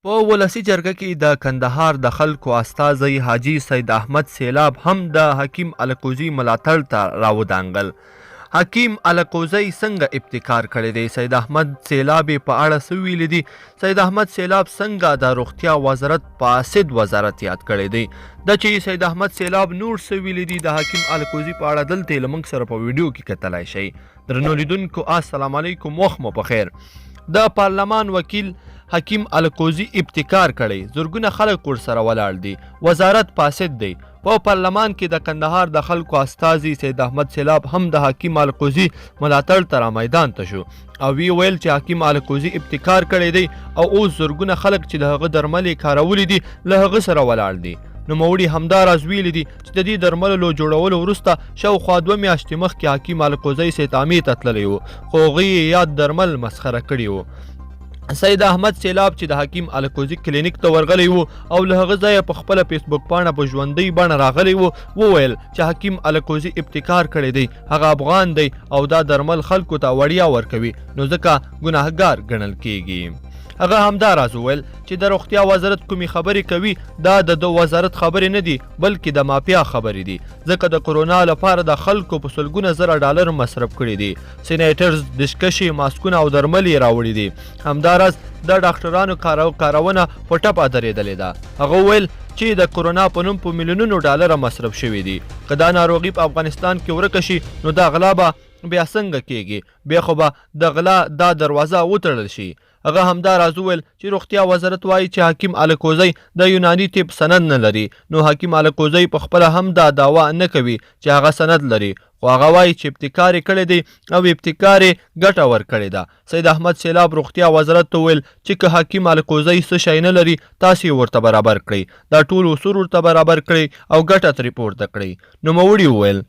په ولسي جرګه کې د کندهار د خلکو استازی حاجی سید احمد سیلاب هم د حکیم الکوزي ملاتړ ته راودانګل. حکیم الکوزی څنګه ابتکار کړی دی؟ سید احمد سیلاب په اړه څه ویلي دي؟ سید احمد سیلاب څنګه د روغتیا وزارت فاسد وزارت یاد کړی دی؟ د چې سید احمد سیلاب نور څه ویلي دي د حکیم الکوزي په اړه دلته له موږ سره په ویډیو کې کتلی شئ. درنو لیدونکو السلام علیکم، وخت مو بخیر. د پارلمان وکیل حکیم الکوزي ابتکار کړی، زرګونه خلک ورسره ولاړ دي، وزارت فاسد دی. په پارلمان کې د کندهار د خلکو استازي سید احمد سیلاب هم د حکیم الکوزي ملاتړ ته رامیدان ته شو او وی ویل چې حکیم الکوزي ابتکار کړی دی او اوس زرګونه خلک چې د هغه درملې کارولې دي له هغه سره ولاړ دي. نوموړي همداراز ویلي دي چې د دې درملو له جوړولو وروسته شاوخوا 2 میاشتې مخکې حکیم الکوزي سیتامې ته تللی و، خو هغوی یې یاد درمل مسخره کړي وو. سید احمد سیلاب چې د حکیم الکوزي کلینیک ته ورغلی و او له هغه ځایه په خپله فیسبوک پاڼه په ژوندۍ بڼه راغلی و، وویل چې حکیم الکوزي ابتکار کړی دی، هغه افغان دی او دا درمل خلکو ته وړیا ورکوي، نو ځکه ګناهګار ګڼل کیږي. هغه همداراز وویل چې د روغتیا وزارت کومې خبرې کوي دا د وزارت خبرې نه دي بلکې د مافیا خبرې دي، ځکه د کرونا لپاره د خلکو په سلګونه زره ډالر مصرف کړي دي. سینیټرز، دشکشي، ماسکونه او درمل یې راوړي دي. همداراز د ډاکټرانو کارونه په ټپه درېدلې ده. هغه وویل چې د کرونا په نوم په میلیونونو ډالره مصرف شوي دي. که دا ناروغي په افغانستان کې ورکه شي نو دا غلا به بیا څنګه کیږي؟ بیا خو به د غلا دا دروازه وتړل شي. هغه همداراز وویل چې روغتیا وزارت وایي چې حکیم الکوزی د یوناني طب سند نه لري، نو حکیم الکوزی په خپله هم دا دعوا نه کوي چې هغه سند لري، خو هغه وایي چې ابتکار یې کړی دی او ابتکار یې ګټه ورکړې ده. سید احمد سیلاب روغتیا وزارت ته وویل چې که حکیم الکوزی څه شی نه لري تاسې یې ورته برابر کړئ، دا ټول اصول ورته برابر کړئ او ګټه ترې پورته کړئ. نوموړي وویل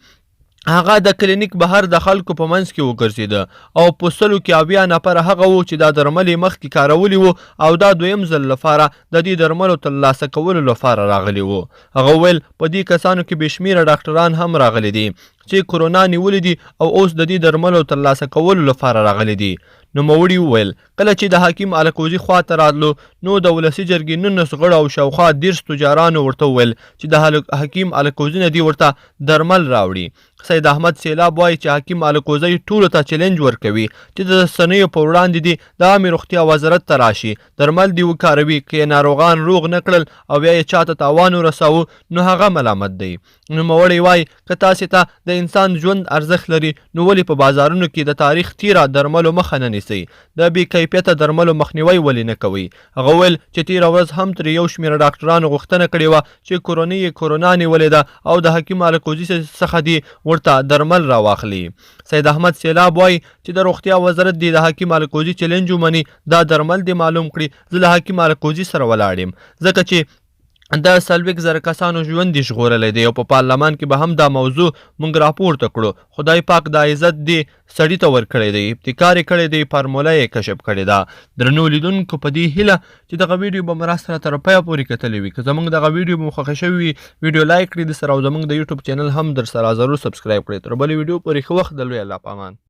هغه د کلینیک بهر د خلکو په منځ کې وګرځېده او په 100 کې 80 نفره هغه وو چې دا درمل یې مخکې کارولي وو او دا دویم ځل لپاره د دې درملو ترلاسه کولو لپاره راغلي وو. هغه ویل په دې کسانو کې بې شمېره ډاکټران هم راغلي دي چې کرونا نیولې دي او اوس د دې درملو ترلاسه کولو لپاره راغلي دي. نوموړي وویل کله چې د حکیم الکوزي خوا ته راتلو نو د ولسي جرګې 19 غړو او شاوخوا 10 تجارانو ورته وویل چې د حکیم الکوزي نه دي ورته درمل راوړي. سید احمد سیلاب وایي چې حکیم الکوزی ټولو ته چیلنج ورکوي چې د رسنیو په وړاندې دي د عامې روغتیا وزارت ته راشي، درمل دې وکاروي، که یې ناروغان روغ نه کړل او بیا یې چاته تاوان ورساوه نو هغه ملامت دی. نوموړی وایي که تاسې ته د انسان ژوند ارزښت لري نو ولې په بازارونو کې د تاریخ تیره درملو مخه نه نیسئ؟ د بې کیفیته درملو مخنیوی ولې نه کوئ؟ هغه ویل چې تیره ورځ هم ترې یو شمېره ډاکټرانو غوښتنه کړې وه چې کورنۍ یې کرونا نیولې ده او د حکیم الکوزي څخه دې ورته درمل راواخلي. سید احمد سیلاب وایي چې د روغتیا وزارت دې د حکیم الکوزي چیلنج ومني، دا درمل دې معلوم کړي. زه له حکیم الکوزي سره ولاړ یم ځکه چې د 40,000 کسانو ژوند یې ژغورلی دی او په پارلمان کې به هم دا موضوع موږ راپورته کړو. خدای پاک دا عزت دې سړي ته ورکړی دی، ابتکار یې کړی دی، فارموله یې کشف کړې ده. درنو لیدونکو په دې هیله چې دغه ویډیو به مو راسره تر پایه پورې کتلی وي. که زموږ دغه ویډیو مو خوښه شوې وي ویډیو لایک کړئ، د سره او زموږ د یوټیوب چینل هم در سره ضرور سبسکرایب کړئ. تر بلې ویډیو پورې ښه وخت، د لوی الله په امان.